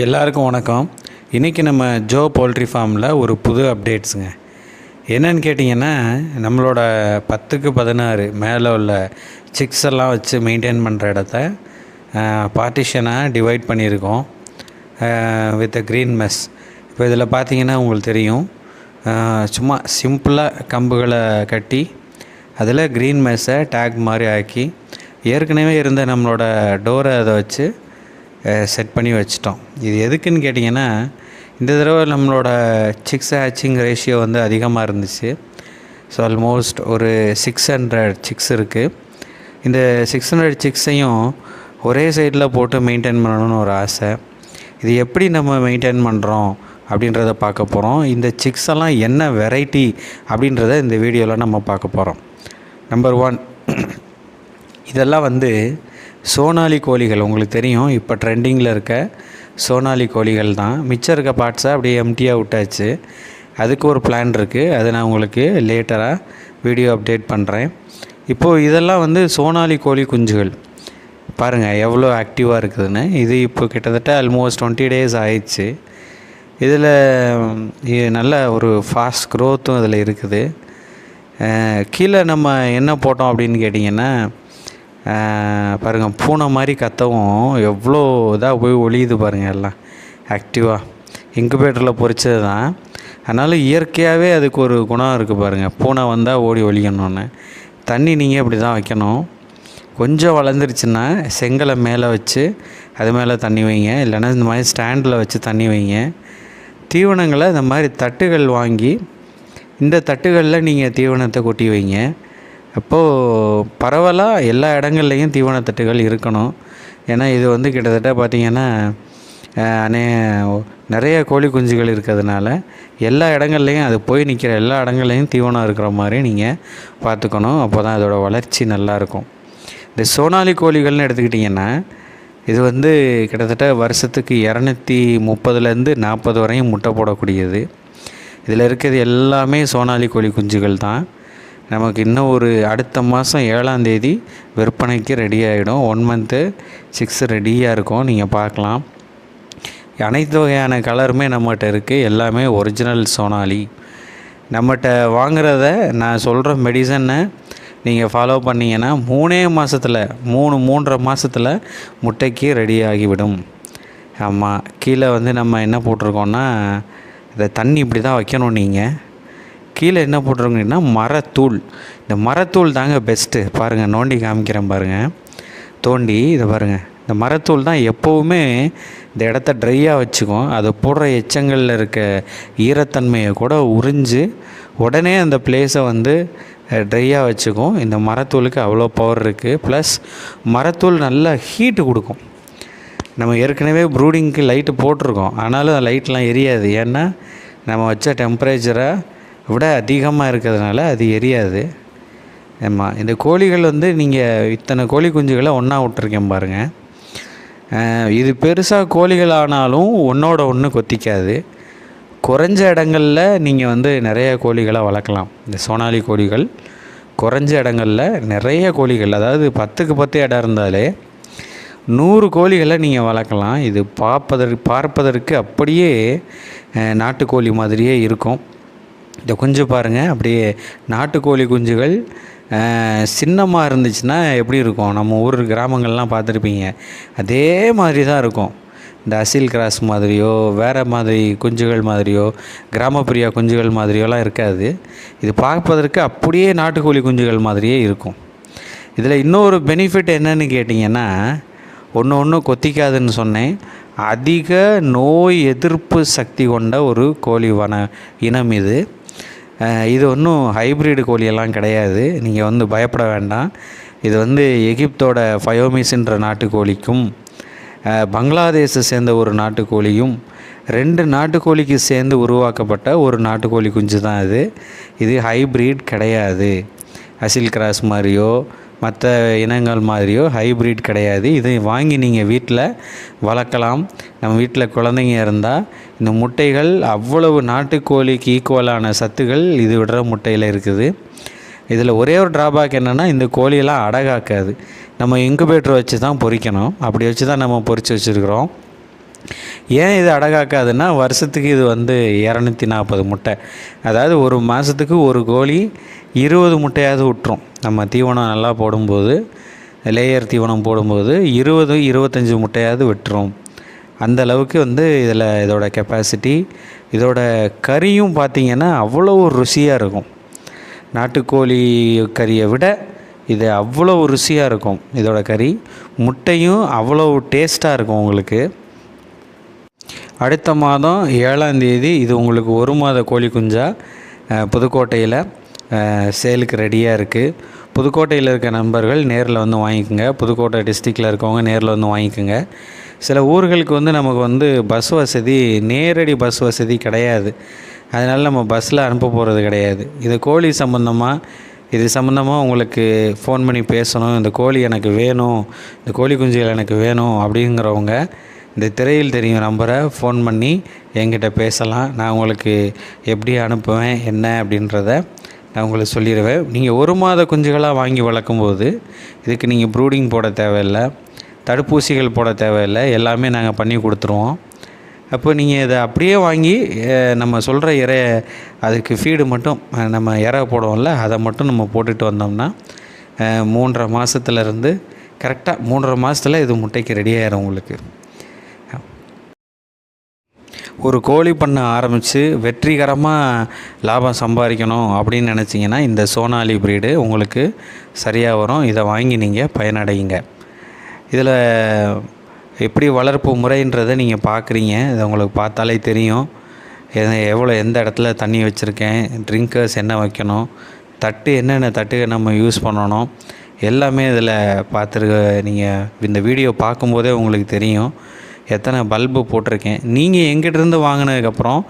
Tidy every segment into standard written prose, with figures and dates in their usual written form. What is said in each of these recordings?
எல்லாருக்கும் வணக்கம். இன்றைக்கி நம்ம ஜோ போல்ட்ரி ஃபார்மில் ஒரு புது அப்டேட்ஸுங்க. என்னன்னு கேட்டிங்கன்னா, நம்மளோட 10க்கு 16 மேலே உள்ள சிக்ஸ் எல்லாம் வச்சு மெயின்டைன் பண்ணுற இடத்த பார்ட்டிஷனாக டிவைட் பண்ணியிருக்கோம் வித் க்ரீன் மெஸ். இப்போ இதில் பார்த்தீங்கன்னா உங்களுக்கு தெரியும், சும்மா சிம்பிளாக கம்புகளை கட்டி அதில் க்ரீன் மெஸ்ஸை டேக் மாதிரி ஆக்கி ஏற்கனவே இருந்த நம்மளோட டோரை அதை வச்சு செட் பண்ணி வச்சிட்டோம். இது எதுக்குன்னு கேட்டிங்கன்னா, இந்த தடவை நம்மளோட சிக்ஸ் ஹேச்சிங் ரேஷியோ வந்து அதிகமாக இருந்துச்சு. ஸோ ஆல்மோஸ்ட் ஒரு 600 சிக்ஸ் இருக்குது. இந்த 600 சிக்ஸையும் ஒரே சைடில் போட்டு மெயின்டைன் பண்ணணும்னு ஒரு ஆசை. இது எப்படி நம்ம மெயின்டைன் பண்ணுறோம் அப்படின்றத பார்க்க போகிறோம். இந்த சிக்ஸ் எல்லாம் என்ன வெரைட்டி அப்படின்றத இந்த வீடியோவில் நம்ம பார்க்க போகிறோம். நம்பர் 1, இதெல்லாம் வந்து சோனாலி கோழிகள். உங்களுக்கு தெரியும், இப்போ ட்ரெண்டிங்கில் இருக்க சோனாலி கோழிகள் தான். மிச்சம் இருக்க பார்ட்ஸை அப்படியே எம்டியாக விட்டாச்சு. அதுக்கு ஒரு பிளான் இருக்குது, அதை நான் உங்களுக்கு லேட்டராக வீடியோ அப்டேட் பண்ணுறேன். இப்போது இதெல்லாம் வந்து சோனாலி கோழி குஞ்சுகள். பாருங்கள் எவ்வளோ ஆக்டிவாக இருக்குதுன்னு. இது இப்போ கிட்டத்தட்ட ஆல்மோஸ்ட் 20 days ஆயிடுச்சு. இதில் நல்ல ஒரு ஃபாஸ்ட் க்ரோத்தும் இதில் இருக்குது. கீழே நம்ம என்ன போட்டோம் அப்படின்னு கேட்டிங்கன்னா, பாருங்கள் பூனை மாதிரி கத்தவும் எவ்வளோ இதாக போய் ஒளியுது பாருங்கள், எல்லாம் ஆக்டிவாக இன்குபேட்டரில் பொறிச்சது தான். அதனால் இயற்கையாகவே அதுக்கு ஒரு குணம் இருக்குது பாருங்கள். பூனை வந்தால் ஓடி ஒழிக்கணுன்னு. தண்ணி நீங்கள் இப்படி தான் வைக்கணும். கொஞ்சம் வளர்ந்துருச்சுன்னா செங்கலை மேலே வச்சு அது மேலே தண்ணி வைங்க, இல்லைன்னா இந்த மாதிரி ஸ்டாண்டில் வச்சு தண்ணி வைங்க. தீவனங்களை இந்த மாதிரி தட்டுகள் வாங்கி இந்த தட்டுகளில் நீங்கள் தீவனத்தை கொட்டி வைங்க. அப்போது பரவலாக எல்லா இடங்கள்லையும் தீவனத்தட்டுகள் இருக்கணும். ஏன்னா இது வந்து கிட்டத்தட்ட பார்த்திங்கன்னா நிறைய கோழி குஞ்சுகள் இருக்கிறதுனால எல்லா இடங்கள்லையும் அது போய் நிற்கிற எல்லா இடங்கள்லையும் தீவனம் இருக்கிற மாதிரி நீங்கள் பார்த்துக்கணும். அப்போ தான் அதோட வளர்ச்சி நல்லாயிருக்கும். இந்த சோனாலி கோழிகள்னு எடுத்துக்கிட்டிங்கன்னா, இது வந்து கிட்டத்தட்ட வருஷத்துக்கு 230லேருந்து 40 வரையும் முட்டை போடக்கூடியது. இதில் இருக்கிறது எல்லாமே சோனாலி கோழி குஞ்சுகள் தான். நமக்கு இன்னும் ஒரு அடுத்த மாதம் 7ஆம் தேதி விற்பனைக்கு ரெடி ஆகிடும். 1 month சிக்ஸ் ரெடியாக இருக்கும், நீங்கள் பார்க்கலாம். அனைத்து வகையான கலருமே நம்மகிட்ட இருக்குது. எல்லாமே ஒரிஜினல் சோனாலி. நம்மகிட்ட வாங்குறத நான் சொல்கிற மெடிசனை நீங்கள் ஃபாலோ பண்ணிங்கன்னா 3.5 மாதத்தில் முட்டைக்கு ரெடி ஆகிவிடும். ஆமாம், கீழே வந்து நம்ம என்ன போட்டிருக்கோன்னா, இதை தண்ணி இப்படி தான் வைக்கணும். நீங்கள் கீழே என்ன போட்டிருக்கீங்கன்னா மரத்தூள். இந்த மரத்தூள் தாங்க பெஸ்ட்டு. பாருங்கள், நோண்டி காமிக்கிறேன் பாருங்கள், தோண்டி இதை பாருங்கள். இந்த மரத்தூள் தான் எப்போவுமே இந்த இடத்த ட்ரையாக வச்சுக்கும். அதை போடுற எச்சங்களில் இருக்க ஈரத்தன்மையை கூட உறிஞ்சு உடனே அந்த பிளேஸை வந்து ட்ரையாக வச்சுக்கும். இந்த மரத்தூளுக்கு அவ்வளோ பவர் இருக்குது. ப்ளஸ் மரத்தூள் நல்லா ஹீட்டு கொடுக்கும். நம்ம ஏற்கனவே ப்ரூடிங்க்கு லைட்டு போட்டிருக்கோம், ஆனாலும் அந்த லைட்லாம் எரியாது. ஏன்னா நம்ம வச்ச டெம்பரேச்சரை விட அதிகமாக இருக்கிறதுனால அது எரியாது. ஆமாம், இந்த கோழிகள் வந்து நீங்கள் இத்தனை கோழி குஞ்சுகளை ஒன்றா விட்டுருக்கேன் பாருங்கள். இது பெருசாக கோழிகள் ஆனாலும் ஒன்றோட ஒன்று கொத்திக்காது. குறைஞ்ச இடங்களில் நீங்கள் வந்து நிறைய கோழிகளை வளர்க்கலாம். இந்த சோனாலி கோழிகள் குறைஞ்ச இடங்களில் நிறைய கோழிகள், அதாவது 10க்கு 10 இடம் இருந்தாலே 100 கோழிகளை நீங்கள் வளர்க்கலாம். இது பார்ப்பதற்கு அப்படியே நாட்டுக்கோழி மாதிரியே இருக்கும். இந்த குஞ்சு பாருங்கள், அப்படியே நாட்டுக்கோழி குஞ்சுகள் சின்னமாக இருந்துச்சுன்னா எப்படி இருக்கும், நம்ம ஊர் கிராமங்கள்லாம் பார்த்துருப்பீங்க, அதே மாதிரி தான் இருக்கும். இந்த அசில் கிராஸ் மாதிரியோ வேறு மாதிரி குஞ்சுகள் மாதிரியோ கிராமப்பிரியா குஞ்சுகள் மாதிரியோலாம் இருக்காது. இது பார்ப்பதற்கு அப்படியே நாட்டுக்கோழி குஞ்சுகள் மாதிரியே இருக்கும். இதில் இன்னொரு பெனிஃபிட் என்னன்னு கேட்டிங்கன்னா, ஒன்று கொத்திக்காதுன்னு சொன்னேன். அதிக நோய் எதிர்ப்பு சக்தி கொண்ட ஒரு கோழி இனம் இது. இது ஒன்றும் ஹைப்ரிட் கோழியெல்லாம் கிடையாது, நீங்கள் வந்து பயப்பட வேண்டாம். இது வந்து எகிப்தோட ஃபயோமிஸ்ன்ற நாட்டுக்கோழிக்கும் பங்களாதேஷை சேர்ந்த ஒரு நாட்டுக்கோழியும் 2 நாட்டுக்கோழிக்கு சேர்ந்து உருவாக்கப்பட்ட ஒரு நாட்டுக்கோழி குஞ்சு தான் இது. இது ஹைப்ரிட் கிடையாது. அசில் கிராஸ் மாதிரியோ மற்ற இனங்கள் மாதிரியோ ஹைப்ரிட் கிடையாது. இதை வாங்கி நீங்கள் வீட்டில் வளர்க்கலாம். நம்ம வீட்டில் குழந்தைங்க இருந்தால் இந்த முட்டைகள் அவ்வளவு நாட்டுக்கோழிக்கு ஈக்குவலான சத்துக்கள் இது விடுற முட்டையில் இருக்குது. இதில் ஒரே ஒரு ட்ராபேக் என்னென்னா, இந்த கோழியெல்லாம் அடகாக்காது. நம்ம இன்குபேட்டர் வச்சு தான் பொரிக்கணும். அப்படி வச்சு தான் நம்ம பொரித்து வச்சுருக்கிறோம். ஏன் இது அடகாக்காதுன்னா வருஷத்துக்கு இது வந்து 240 முட்டை. அதாவது ஒரு மாதத்துக்கு ஒரு கோழி 20 முட்டையாவது விட்டுரும். நம்ம தீவனம் நல்லா போடும்போது, லேயர் தீவனம் போடும்போது 20-25 முட்டையாவது விட்டுரும். அந்த அளவுக்கு வந்து இதோட கெப்பாசிட்டி. இதோட கறியும் பார்த்திங்கன்னா அவ்வளோ ருசியாக இருக்கும். நாட்டுக்கோழி கறியை விட இது அவ்வளோ ருசியாக இருக்கும் இதோட கறி. முட்டையும் அவ்வளோ டேஸ்ட்டாக இருக்கும் உங்களுக்கு. அடுத்த மாதம் 7ஆம் தேதி இது உங்களுக்கு 1 மாத கோழி குஞ்சா புதுக்கோட்டையில் சேலுக்கு ரெடியாக இருக்குது. புதுக்கோட்டையில் இருக்க நண்பர்கள் நேரில் வந்து வாங்கிக்கோங்க. புதுக்கோட்டை டிஸ்ட்ரிக்டில் இருக்கவங்க நேரில் வந்து வாங்கிக்கோங்க. சில ஊர்களுக்கு வந்து நமக்கு வந்து பஸ் வசதி, நேரடி பஸ் வசதி கிடையாது. அதனால் நம்ம பஸ்ஸில் அனுப்ப போகிறது கிடையாது. இது கோழி சம்மந்தமாக உங்களுக்கு ஃபோன் பண்ணி பேசணும், இந்த கோழி எனக்கு வேணும், இந்த கோழி குஞ்சுகள் எனக்கு வேணும் அப்படிங்கிறவங்க இந்த திரையில் தெரியும் நம்பரை ஃபோன் பண்ணி என்கிட்ட பேசலாம். நான் உங்களுக்கு எப்படி அனுப்புவேன் என்ன அப்படின்றத நான் உங்களுக்கு சொல்லிடுவேன். நீங்கள் 1 மாத குஞ்சுகளாக வாங்கி வளர்க்கும்போது இதுக்கு நீங்கள் ப்ரூடிங் போட தேவையில்லை, தடுப்பூசிகள் போட தேவையில்லை, எல்லாமே நாங்கள் பண்ணி கொடுத்துருவோம். அப்போ நீங்கள் இதை அப்படியே வாங்கி நம்ம சொல்கிற அதுக்கு ஃபீடு மட்டும் நம்ம போடுவோம்ல, அதை மட்டும் நம்ம போட்டுட்டு வந்தோம்னா 3.5 மாதத்துலேருந்து கரெக்டாக 3.5 மாதத்தில் இது முட்டைக்கு ரெடியாகிடும் உங்களுக்கு. ஒரு கோழி பண்ண ஆரம்பித்து வெற்றிகரமாக லாபம் சம்பாதிக்கணும் அப்படின்னு நினச்சிங்கன்னா இந்த சோனாலி ப்ரீடு உங்களுக்கு சரியாக வரும். இதை வாங்கி நீங்கள் பயனடையுங்க. இதில் எப்படி வளர்ப்பு முறைன்றதை நீங்கள் பார்க்குறீங்க. இதை உங்களுக்கு பார்த்தாலே தெரியும். எந்த இடத்துல தண்ணி வச்சுருக்கேன், ட்ரிங்கர்ஸ் என்ன வைக்கணும், என்னென்ன தட்டு நம்ம யூஸ் பண்ணணும், எல்லாமே இதில் நீங்கள் இந்த வீடியோ பார்க்கும்போதே உங்களுக்கு தெரியும். எத்தனை பல்பு போட்டிருக்கேன். நீங்கள் எங்கிட்டிருந்து வாங்கினதுக்கப்புறம்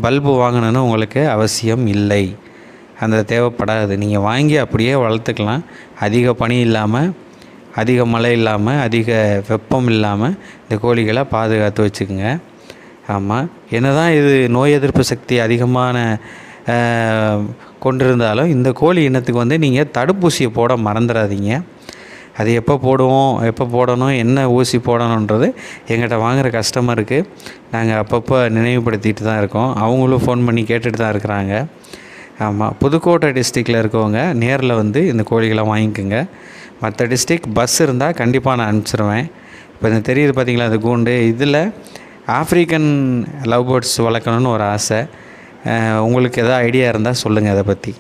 பல்பு வாங்கணுன்னு உங்களுக்கு அவசியம் இல்லை, அந்த தேவைப்படாது. நீங்கள் வாங்கி அப்படியே வளர்த்துக்கலாம். அதிக பனி இல்லாமல், அதிக மழை இல்லாமல், அதிக வெப்பம் இல்லாமல் இந்த கோழிகளை பாதுகாத்து வச்சுக்கோங்க. ஆமாம், என்ன தான் இது நோய் எதிர்ப்பு சக்தி அதிகமான கொண்டிருந்தாலும் இந்த கோழி இனத்துக்கு வந்து நீங்கள் தடுப்பூசியை போட மறந்துடாதீங்க. அது எப்போ போடணும், என்ன ஊசி போடணுன்றது எங்கிட்ட வாங்குகிற கஸ்டமருக்கு நாங்கள் அப்பப்போ நினைவுபடுத்திட்டு தான் இருக்கோம். அவங்களும் ஃபோன் பண்ணி கேட்டுட்டு தான் இருக்கிறாங்க. ஆமாம், புதுக்கோட்டை டிஸ்ட்ரிக்டில் இருக்கவங்க நேரில் வந்து இந்த கோழிகளை வாங்கிக்கோங்க. மற்ற டிஸ்ட்ரிக் பஸ் இருந்தால் கண்டிப்பாக நான் அனுப்பிச்சிடுவேன். இப்போ இந்த தெரியுது பார்த்திங்களா அது கூண்டு, இதில் ஆஃப்ரிக்கன் லவ் பேர்ட்ஸ் வளர்க்கணுன்னு ஒரு ஆசை. உங்களுக்கு எதாவது ஐடியா இருந்தால் சொல்லுங்கள் அதை பற்றி.